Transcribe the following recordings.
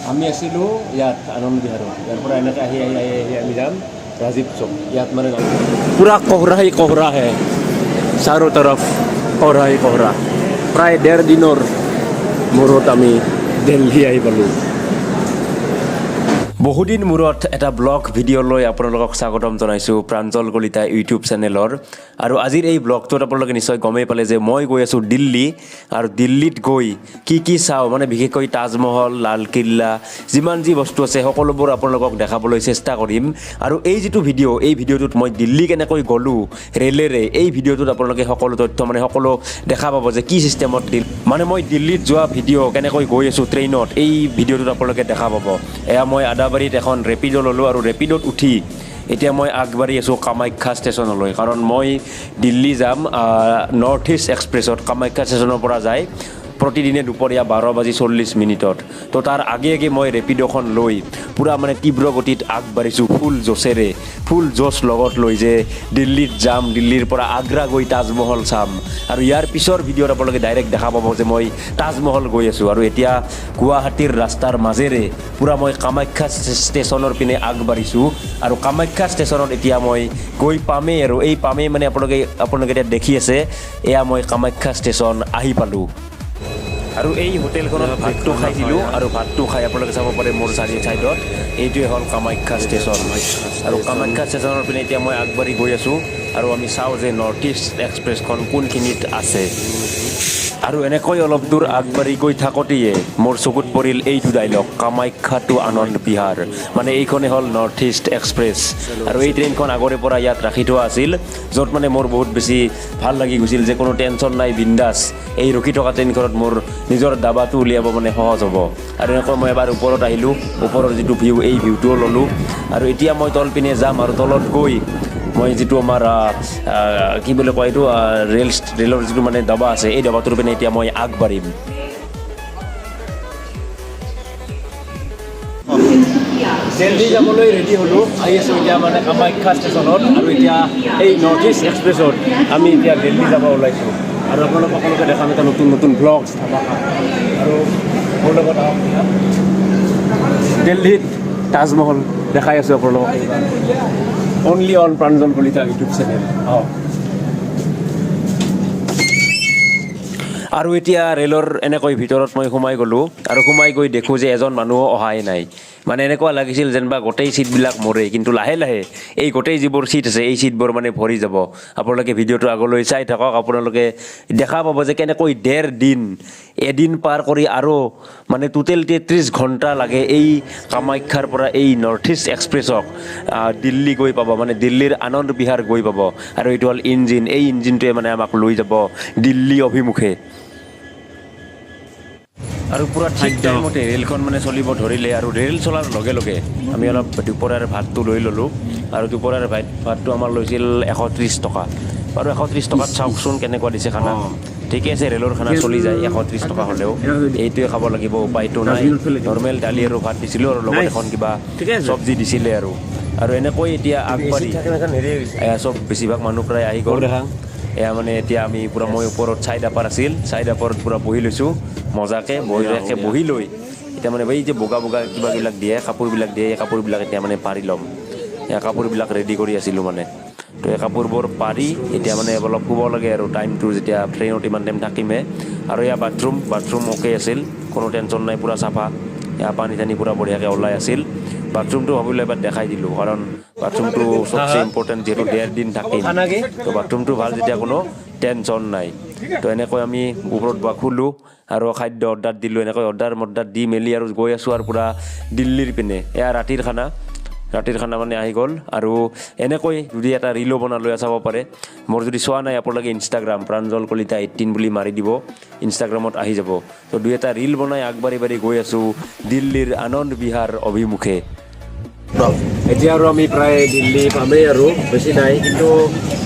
আমি আছিলোঁ ইয়াত আনন্দ বিহাৰত ইয়াৰ পৰা এনেকৈ আহি আমি যাম ৰাজীৱ চৌক ইয়াত মানে পূৰা কোহৰা হে চাৰো তৰফ কোহৰা প্ৰায় 1.5 দিনৰ মূৰত আমি দিল্লী আহি পালোঁ বহুদিন মূৰত এটা ব্লগ ভিডিঅ' লৈ আপোনালোকক স্বাগতম জনাইছোঁ প্ৰাঞ্জল কলিতা ইউটিউব চেনেলৰ আৰু আজিৰ এই ব্লগটোত আপোনালোকে নিশ্চয় গমেই পালে যে মই গৈ আছোঁ দিল্লী আৰু দিল্লীত গৈ কি চাওঁ মানে বিশেষকৈ তাজমহল লালকিল্লা যিমান যি বস্তু আছে সকলোবোৰ আপোনালোকক দেখাবলৈ চেষ্টা কৰিম আৰু এই যিটো ভিডিঅ' এই ভিডিঅ'টোত মই দিল্লী কেনেকৈ গ'লোঁ ৰেলেৰে এই ভিডিঅ'টোত আপোনালোকে সকলো তথ্য মানে সকলো দেখা পাব যে কি ছিষ্টেমত মানে মই দিল্লীত যোৱা ভিডিঅ' কেনেকৈ গৈ আছোঁ ট্ৰেইনত এই ভিডিঅ'টোত আপোনালোকে দেখা পাব এয়া মই আদাবাৰীত এখন ৰেপিড' ল'লোঁ আৰু ৰেপিডত উঠি এতিয়া মই আগবাঢ়ি আছোঁ কামাখ্যা ষ্টেচনলৈ কাৰণ মই দিল্লী যাম নৰ্থ ইষ্ট এক্সপ্ৰেছত কামাখ্যা ষ্টেচনৰ পৰা যায় প্ৰতিদিনে দুপৰীয়া 12:40 তো তাৰ আগে মই ৰেপিড'খন লৈ পূৰা মানে তীব্ৰ গতিত আগবাঢ়িছোঁ ফুল জোচ লগত লৈ যে দিল্লীত যাম দিল্লীৰ পৰা আগ্ৰা গৈ তাজমহল চাম আৰু ইয়াৰ পিছৰ ভিডিঅ'ত আপোনালোকে ডাইৰেক্ট দেখা পাব যে মই তাজমহল গৈ আছোঁ আৰু এতিয়া গুৱাহাটীৰ ৰাস্তাৰ মাজেৰে পূৰা মই কামাখ্যা ষ্টেচনৰ পিনে আগবাঢ়িছোঁ আৰু কামাখ্যা ষ্টেচনত এতিয়া মই গৈ পামেই আৰু এই পামেই মানে আপোনালোকে এতিয়া দেখি আছে এয়া মই কামাখ্যা ষ্টেচন আহি পালোঁ আৰু এই হোটেলখনত ভাতটো খাইছিলোঁ আৰু ভাতটো খাই আপোনালোকে চাব পাৰে মোৰ চাইডত এইটোৱে হ'ল কামাখ্যা ষ্টেচন আৰু কামাখ্যা ষ্টেচনৰ পিনে এতিয়া মই আগবাঢ়ি গৈ আছোঁ আৰু আমি চাওঁ যে নৰ্থ ইষ্ট এক্সপ্ৰেছখন কোনখিনিত আছে আৰু এনেকৈ অলপ দূৰ আগবাঢ়ি গৈ থাকোঁতেই মোৰ চকুত পৰিল এইটো ডাইলগ কামাখ্যা টু আনন্দ বিহাৰ মানে এইখনেই হ'ল নৰ্থ ইষ্ট এক্সপ্ৰেছ আৰু এই ট্ৰেইনখন আগৰে পৰা ইয়াত ৰাখি থোৱা আছিল য'ত মানে মোৰ বহুত বেছি ভাল লাগি গৈছিল যে কোনো টেনশ্যন নাই বিন্দাছ এই ৰখি থকা ট্ৰেইনখনত মোৰ নিজৰ দাবাটো উলিয়াব মানে সহজ হ'ব আৰু এনেকৈ মই এবাৰ ওপৰত আহিলোঁ ওপৰৰ যিটো ভিউ এই ভিউটোও ল'লোঁ আৰু এতিয়া মই তল পিনে যাম আৰু তলত গৈ মই যিটো আমাৰ কি বুলি কয় এইটো ৰেলৰ যিটো মানে দবা আছে এই দবাটোৰ পিনে এতিয়া মই আগবাঢ়িম দিল্লী যাবলৈ ৰেডি হ'লোঁ আহি আছোঁ এতিয়া মানে কামাখ্যা ষ্টেচনত আৰু এতিয়া এই নৰ্থ ইষ্ট এক্সপ্ৰেছত আমি এতিয়া দিল্লী যাব ওলাইছোঁ আৰু আপোনালোক সকলোকে দেখাম এটা নতুন ব্লগছ আৰু মোৰ লগত দিল্লীত তাজমহল দেখাই আছোঁ আপোনালোকক only on Pranjal Kalita YouTube channel আৰু এতিয়া ৰেলৰ এনেকৈ ভিতৰত মই সোমাই গ'লোঁ আৰু সোমাই গৈ দেখোঁ যে এজন মানুহো অহাই নাই মানে এনেকুৱা লাগিছিল যেনিবা গোটেই ছিটবিলাক মৰে কিন্তু লাহে এই গোটেই যিবোৰ ছিট আছে এই ছিটবোৰ মানে ভৰি যাব আপোনালোকে ভিডিঅ'টো আগলৈ চাই থাকক আপোনালোকে দেখা পাব যে কেনেকৈ 1.5 দিন এদিন পাৰ কৰি আৰু মানে টোটেল 33 ঘণ্টা লাগে এই কামাখ্যাৰ পৰা এই নৰ্থ ইষ্ট এক্সপ্ৰেছক দিল্লী গৈ পাব মানে দিল্লীৰ আনন্দ বিহাৰ গৈ পাব আৰু এইটো হ'ল ইঞ্জিন এই ইঞ্জিনটোৱে মানে আমাক লৈ যাব দিল্লী অভিমুখে আৰু পূৰা ঠিক টাইমতে ৰেলখন মানে চলিব ধৰিলে আৰু ৰেল চলাৰ লগে লগে আমি অলপ দুপৰীয়াৰ ভাতটো লৈ ল'লোঁ আৰু দুপৰীয়াৰ ভাতটো আমাৰ লৈছিল 130 টকা আৰু 130 টকাত চাওকচোন কেনেকুৱা দিছে খানা ঠিকে আছে ৰেলৰ খানা চলি যায় 130 টকা হ'লেও এইটোৱে খাব লাগিব উপায়টো নাই নৰ্মেল দালি আৰু ভাত দিছিলোঁ আৰু লগত এখন কিবা চব্জি দিছিলে আৰু এনেকৈ এতিয়া আগবাঢ়ি চব বেছিভাগ মানুহ প্ৰায় আহি গ'ল এয়া মানে এতিয়া আমি পূৰা মই ওপৰত চাইডাপাৰ আছিল চাইডাপাৰত পূৰা বহি লৈছোঁ মজাকৈ বহি লৈ এতিয়া মানে এই যে বগা কিবাবিলাক দিয়ে কাপোৰবিলাক দিয়ে এই কাপোৰবিলাক এতিয়া মানে পাৰি ল'ম এয়া কাপোৰবিলাক ৰেডি কৰি আছিলোঁ মানে তো এই কাপোৰবোৰ পাৰি এতিয়া মানে অলপ শুব লাগে আৰু টাইমটো যেতিয়া ট্ৰেইনত ইমান টাইম থাকিমে আৰু এয়া বাথৰুম অ'কে আছিল কোনো টেনশ্যন নাই পূৰা চাফা এয়া পানী চানী পূৰা বঢ়িয়াকৈ ওলাই আছিল বাথৰুমটো ভাবিলে এবাৰ দেখাই দিলোঁ কাৰণ বাথৰুমটো চবচে ইম্পৰ্টেণ্ট যিহেতু 1.5 দিন থাকিম তো বাথৰুমটো ভাল যেতিয়া কোনো টেনশ্যন নাই তো এনেকৈ আমি ওপৰত শুলোঁ আৰু খাদ্য অৰ্ডাৰ দিলোঁ এনেকৈ অৰ্ডাৰ দি মেলি আৰু গৈ আছোঁ আৰু পূৰা দিল্লীৰ পিনে এয়া ৰাতিৰ খানা মানে আহি গ'ল আৰু এনেকৈ যদি এটা ৰিলো বনালৈ চাব পাৰে মোৰ যদি চোৱা নাই আপোনালোকে ইনষ্টাগ্ৰাম প্ৰাঞ্জল কলিতা 18 বুলি মাৰি দিব ইনষ্টাগ্ৰামত আহি যাব তো দুই এটা ৰিল বনাই আগবাঢ়ি গৈ আছোঁ দিল্লীৰ আনন্দ বিহাৰ অভিমুখে এতিয়া আৰু আমি প্ৰায় দিল্লী পামেই আৰু বেছি নাই কিন্তু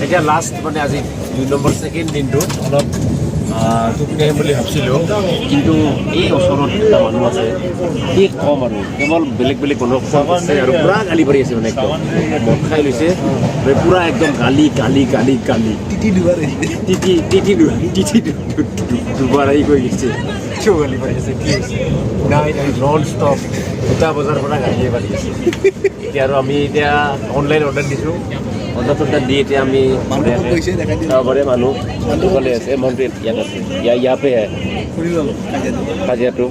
এতিয়া লাষ্ট মানে আজি 2 নম্বৰ ছেকেণ্ড দিনটো অলপ টোপনি আহিম বুলি ভাবিছিলোঁ, কিন্তু এই ওচৰত এটা মানুহ আছে, কি ক'ম আৰু কেৱল বেলেগ বেলেগ মানুহক খোৱা আছে আৰু পূৰা গালি পাৰি আছে, মানে একদম মদ খাই লৈছে, পূৰা একদম গালি গালি গালি গালি তিতি দুবাৰ আহি গৈ গৈছে, কিয় গালি পাৰি আছে, কি হৈছে নাই নন ষ্টপ 2টা বজাৰ পৰা গালিয়ে পাৰি আছে। এতিয়া আৰু আমি এতিয়া অনলাইন অৰ্ডাৰ দিছোঁ, অৰ্ডাৰ দি এতিয়া আমি চাব পাৰে মানুহ ক'লে আছে, এমাউণ্টটো ইয়াত আছে, ইয়াতে কাজিয়াটো।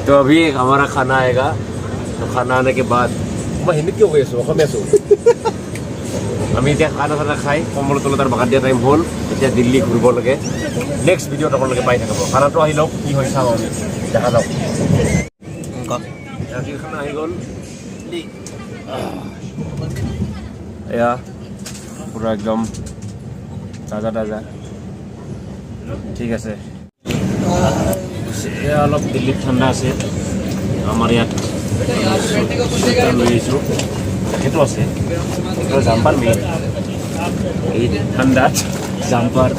तो अभी हमारा खाना आएगा, तो खाना आने के बाद मैं हिंदी क्यों गई অসমীয়া আছোঁ আমি এতিয়া খানা চানা খাই কম্বল তলত আৰু বাগান দিয়া টাইম হ'ল, এতিয়া দিল্লী ঘূৰিব লাগে। নেক্সট ভিডিঅ'ত আপোনালোকে পাই থাকিব। খানাটো আহি লওক, কি হয় চাওঁ আমি, দেখা যাওক। ৰাতিৰ খানা আহি গ'ল, এয়া পূৰা একদম তাজা তাজা, ঠিক আছে। এয়া অলপ দিল্লীত ঠাণ্ডা আছে, আমাৰ ইয়াত লৈ আহিছোঁ, সেইটো আছে জাম্পাৰ মেইন এই ঠাণ্ডাত জাম্পাৰ,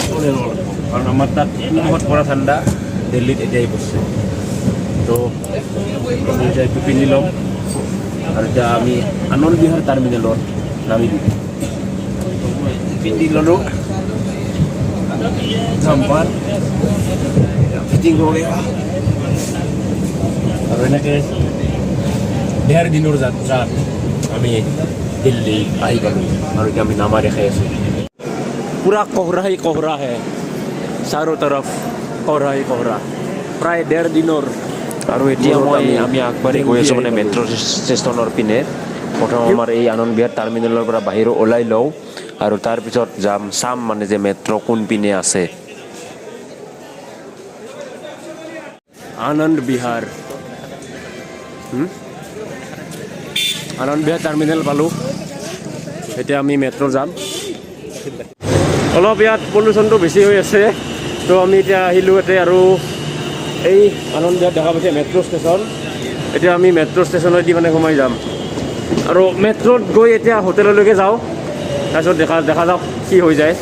কাৰণ আমাৰ তাত বহুত পৰা ঠাণ্ডা, দিল্লীত এতিয়াই পড়ছে। তো আমি এতিয়া এইটো পিন্ধি ল'ম আৰু এতিয়া আমি আনন্দ বিহাৰ টাৰ্মিনেলত নামি দিম। পিন্ধি ল'লোঁ জাম্পাৰ, ফিটিং হৈ গ'ল আৰু এনেকৈ 1.5 দিনৰ যাত্ৰাত আমি দিল্লী আহি পালোঁ আৰু এতিয়া আমি নামা দেখাই আছোঁ। পূৰা কোহৰা হি কোহৰা হে, চাৰো তৰফ কোহৰা হি কোহৰা, প্ৰায় 1.5 দিনৰ। আৰু এতিয়া আমি আগবাঢ়ি গৈ আছোঁ মানে মেট্ৰ' ষ্টেচনৰ পিনে। প্ৰথম আমাৰ এই আনন্দ বিহাৰ টাৰ্মিনেলৰ পৰা বাহিৰত ওলাই লওঁ আৰু তাৰপিছত চাম মানে যে মেট্ৰ' কোন পিনে আছে। আনন্দ বিহাৰ টাৰ্মিনেল পালোঁ, এতিয়া আমি মেট্ৰ' যাম। অলপ ইয়াত পলিউশ্যনটো বেছি হৈ আছে, তো আমি এতিয়া আহিলোঁ ইয়াতে আৰু এই আনন্দ বিহাৰত দেখা পাইছে মেট্ৰ' ষ্টেচন। এতিয়া আমি মেট্ৰ' ষ্টেচনেদি মানে সোমাই যাম আৰু মেট্ৰ'ত গৈ এতিয়া হোটেললৈকে যাওঁ, তাৰপিছত দেখা যাওক কি হৈ যায়।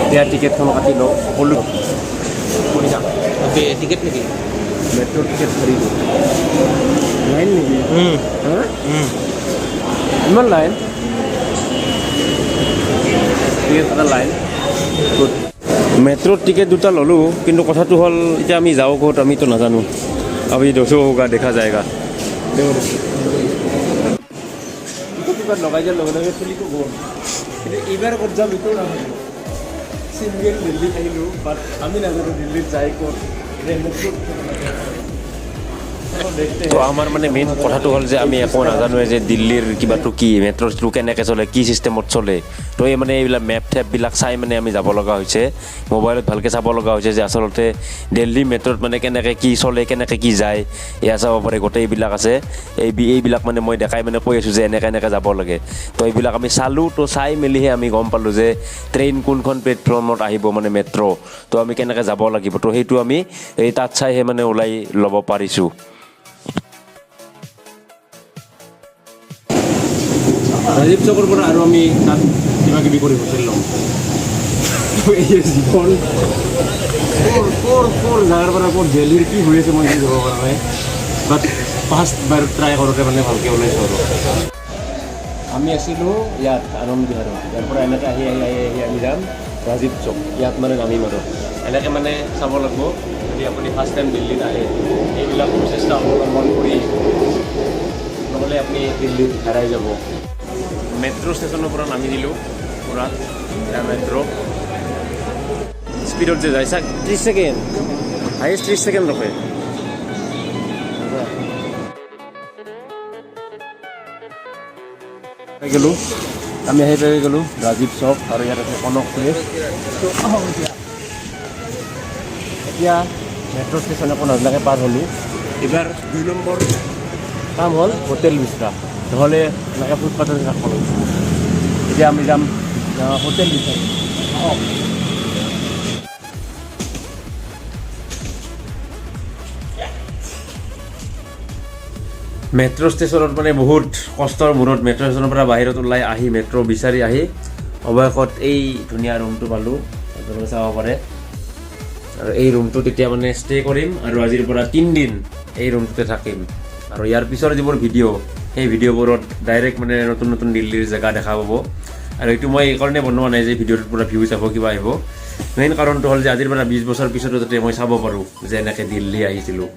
এতিয়া টিকেটখন কাটি লওঁ, সকলো শুনিছা টিকেট নেকি, মেট্ৰ' টিকেট ধৰিলোঁ। লাইন নেকি, ইমান লাইন, টিকেট এটা লাইন। মেট্ৰ'ৰ টিকেট 2টা ল'লোঁ, কিন্তু কথাটো হ'ল এতিয়া আমি যাওঁ ক'ত আমিতো নাজানো। আমি দচো হোগা দেখা যায়গা, কিবা লগাই দিয়াৰ লগে লগে চলিটো গ'ল, কিন্তু এইবাৰ ক'ত যাম এইটো নাজানো। সিংগল দিল্লী আহিলোঁ, বাট আমি নাজানো দিল্লীত যাই ক'ত। তো আমাৰ মানে মেইন কথাটো হ'ল যে আমি একো নাজানোৱে যে দিল্লীৰ কিবাটো কি, মেট্ৰ'টো কেনেকৈ চলে, কি চিষ্টেমত চলে। তো এই মানে এইবিলাক মেপ ঠেপবিলাক চাই মানে আমি যাব লগা হৈছে, মোবাইলত ভালকৈ চাব লগা হৈছে যে আচলতে দিল্লী মেট্ৰ'ত মানে কেনেকৈ কি চলে, কেনেকৈ কি যায়, এয়া চাব পাৰে, গোটেইবিলাক আছে। এইবিলাক মানে মই দেখাই মানে কৈ আছোঁ যে এনেকৈ যাব লাগে। তো এইবিলাক আমি চালোঁ, তো চাই মেলিহে আমি গম পালোঁ যে ট্ৰেইন কোনখন প্লেটফৰ্মত আহিব, মানে মেট্ৰ', তো আমি কেনেকৈ যাব লাগিব। তো সেইটো আমি এই তাত চাইহে মানে ওলাই ল'ব পাৰিছোঁ। ৰাজীৱ চকৰ পৰা আৰু আমি তাত কিবা কিবি কৰি হোটেল ল'ম। এই জীৱন ক'ৰ জাগাৰ পৰা ক'ৰ দিল্লীৰ কি হৈ আছে মই যাব পৰা নাই, বাট ফাৰ্ষ্ট বাৰ ট্ৰাই কৰোঁতে মানে ভালকৈ ওলাইছোঁ আৰু। আমি আছিলোঁ ইয়াত আনন্দ বিহাৰত, ইয়াৰ পৰা এনেকৈ আহি আমি যাম ৰাজীৱ চক, ইয়াত মানে নামিম আৰু এনেকৈ মানে চাব লাগিব। যদি আপুনি ফাৰ্ষ্ট টাইম দিল্লীত আহে, এইবিলাক প্ৰচেষ্টা অৱলম্বন কৰি, নহ'লে আপুনি দিল্লীত হেৰাই যাব। মেট্ৰ' ষ্টেচনৰ পৰা নামি দিলোঁ, পূৰা মেট্ৰ' স্পীডত যে যায়, 30 ছেকেণ্ড, হাইয়েষ্ট 30 ছেকেণ্ড ৰখে। পাই গ'লোঁ, আমি আহি পাই গ'লোঁ ৰাজীৱ চক, আৰু ইয়াত আছে কনক প্লেচ। এতিয়া মেট্ৰ' ষ্টেচন এখন নজনাকৈ পাৰ হ'লোঁ এইবাৰ 2 নম্বৰ কাম হ'ল হোটেল বিচৰা নহ'লে এনেকৈ ফুটপাথত ৰাখব লাগিব এতিয়া আমি যাম হোটেল বিচাৰি মেট্ৰ' ষ্টেচনত মানে বহুত কষ্টৰ মূৰত মেট্ৰ' ষ্টেচনৰ পৰা বাহিৰত ওলাই আহি মেট্ৰ' বিচাৰি আহি অৱশেষত এই ধুনীয়া ৰুমটো পালোঁ আপোনালোকে চাব পাৰে আৰু এই ৰুমটোত এতিয়া মানে ষ্টে কৰিম আৰু আজিৰ পৰা 3 দিন এই ৰুমটোতে থাকিম আৰু ইয়াৰ পিছৰ যিবোৰ ভিডিঅ' সেই ভিডিঅ'বোৰত ডাইৰেক্ট মানে নতুন নতুন দিল্লীৰ জেগা দেখা পাব আৰু এইটো মই এইকাৰণে বনোৱা নাই যে ভিডিঅ'টোৰ পৰা ভিউজ আহিব কিবা আহিব মেইন কাৰণটো হ'ল যে আজিৰ পৰা 20 বছৰ পিছতো যাতে মই চাব পাৰোঁ যে এনেকৈ দিল্লী আহিছিলোঁ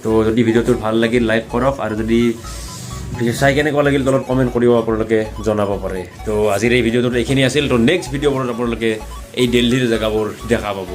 তো যদি ভিডিঅ'টো ভাল লাগিল লাইক কৰক আৰু যদি চাই কেনেকুৱা লাগিল তলত কমেণ্ট কৰিব আপোনালোকে জনাব পাৰে তো আজিৰ এই ভিডিঅ'টোত এইখিনি আছিল তো নেক্সট ভিডিঅ'বোৰত আপোনালোকে এই দিল্লীৰ জেগাবোৰ দেখা পাব